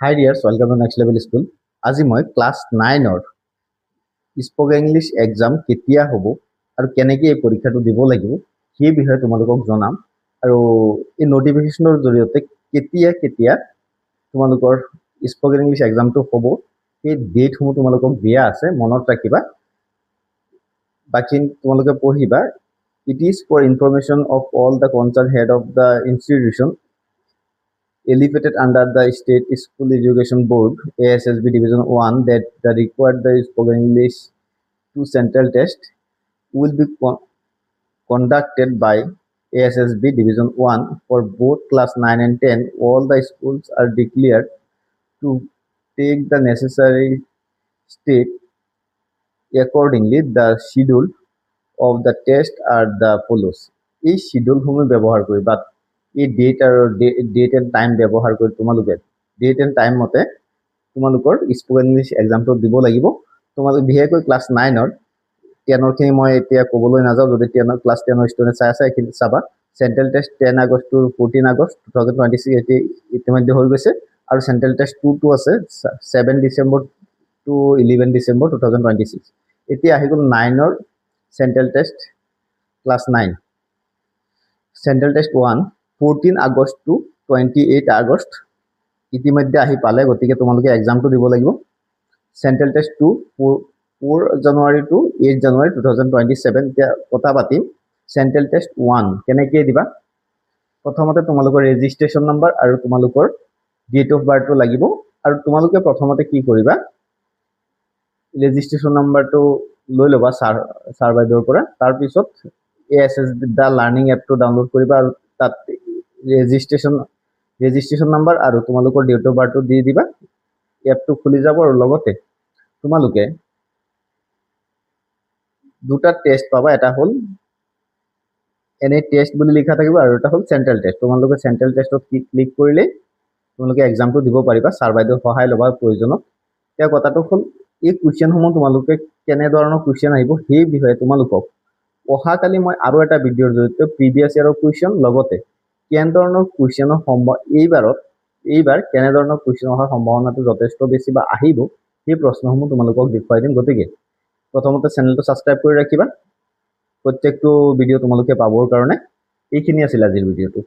Hi dears, welcome to Next Level School. আজি মই class 9 spoken English exam কেতিয়া হ'ব আৰু কেনেকৈ এই পৰীক্ষাটো দিব লাগিব সেই বিষয়ে তোমালোকক জনাম আৰু এই নোটিফিকেশনৰ জৰিয়তে কেতিয়া কেতিয়া তোমালোকৰ স্পোকেন ইংলিছ এক্সামটো হ'ব সেই ডেটসমূহ তোমালোকক দিয়া আছে, মনত ৰাখিবা। বাকি তোমালোকে পঢ়িবা। It is for information of all the concerned head of the institution elevated under the State School Education Board ASSB Division 1 that the required the spoken English to central test will be conducted by ASSB Division 1 for both class 9 and 10. All the schools are declared to take the necessary step accordingly. The schedule of the test are the follows. এই শিডিউলসমূহ ব্যৱহাৰ কৰি বা এই date আৰু date and time ব্যৱহাৰ কৰি তোমালোকে date and time মতে তোমালোকৰ স্পোকেন ইংলিছ এক্সামটো দিব লাগিব। তোমালোক বিশেষকৈ ক্লাছ 9 10খিনি মই এতিয়া ক'বলৈ নাযাওঁ। যদি ক্লাছ 10 ষ্টুডেণ্ট চাই আছে এইখিনি চাবা। চেণ্ট্ৰেল টেষ্ট 10 আগষ্ট টু 14 আগষ্ট 2026 ইতিমধ্যে হৈ গৈছে আৰু চেণ্ট্ৰেল টেষ্ট 2 আছে 7 ডিচেম্বৰ টু 11 ডিচেম্বৰ 2026। এতিয়া আহি গ'ল 9 central test class 9 central test 1 14 আগষ্ট টু 28 আগষ্ট ইতিমধ্যে আহি পালে। গতিকে তোমালোকে এক্সামটো দিব লাগিব। চেণ্ট্ৰেল টেষ্ট 2 4 জানুৱাৰী টু 8 জানুৱাৰী 2027। এতিয়া কথা পাতিম চেণ্ট্ৰেল টেষ্ট 1 কেনেকৈ দিবা। প্ৰথমতে তোমালোকৰ ৰেজিষ্ট্ৰেশ্যন নম্বৰ আৰু তোমালোকৰ ডেট অফ বাৰ্থটো লাগিব। আৰু তোমালোকে প্ৰথমতে কি কৰিবা, ৰেজিষ্ট্ৰেশ্যন নম্বৰটো লৈ ল'বা ছাৰ বাইদেউৰ পৰা। তাৰপিছত ASSB দা লাৰ্ণিং এপটো ডাউনলোড কৰিবা আৰু তাত ৰেজিষ্ট্ৰেশ্যন নম্বৰ আৰু তোমালোকৰ ডেট অফ বাৰ্থটো দি দিবা। এপটো খুলি যাব আৰু লগতে তোমালোকে দুটা টেষ্ট পাবা। এটা হ'ল এনে টেষ্ট বুলি লিখা থাকিব আৰু এটা হ'ল চেণ্ট্ৰেল টেষ্ট। তোমালোকে চেণ্ট্ৰেল টেষ্টত ক্লিক কৰিলে তোমালোকে এক্সামটো দিব পাৰিবা। ছাৰ বাইদেউৰ সহায় ল'বা প্ৰয়োজনত। এতিয়া কথাটো হ'ল এই কুৱেশ্যনসমূহ তোমালোকে কেনেধৰণৰ কুৱেশ্যন আহিব সেই বিষয়ে তোমালোকক অহাকালি মই আৰু এটা ভিডিঅ'ৰ জৰিয়তে প্ৰিভিয়াছ ইয়াৰৰ কুৱেশ্যন লগতে কেনেধৰণৰ কুৱেশ্যনৰ এইবাৰ কেনেধৰণৰ কুৱেশ্যন অহাৰ সম্ভাৱনাটো যথেষ্ট বেছি বা আহিব সেই প্ৰশ্নসমূহ তোমালোকক দেখুৱাই দিম। গতিকে প্ৰথমতে চেনেলটো ছাবস্ক্ৰাইব কৰি ৰাখিবা প্ৰত্যেকটো ভিডিঅ' তোমালোকে পাবৰ কাৰণে। এইখিনি আছিল আজিৰ ভিডিঅ'টো।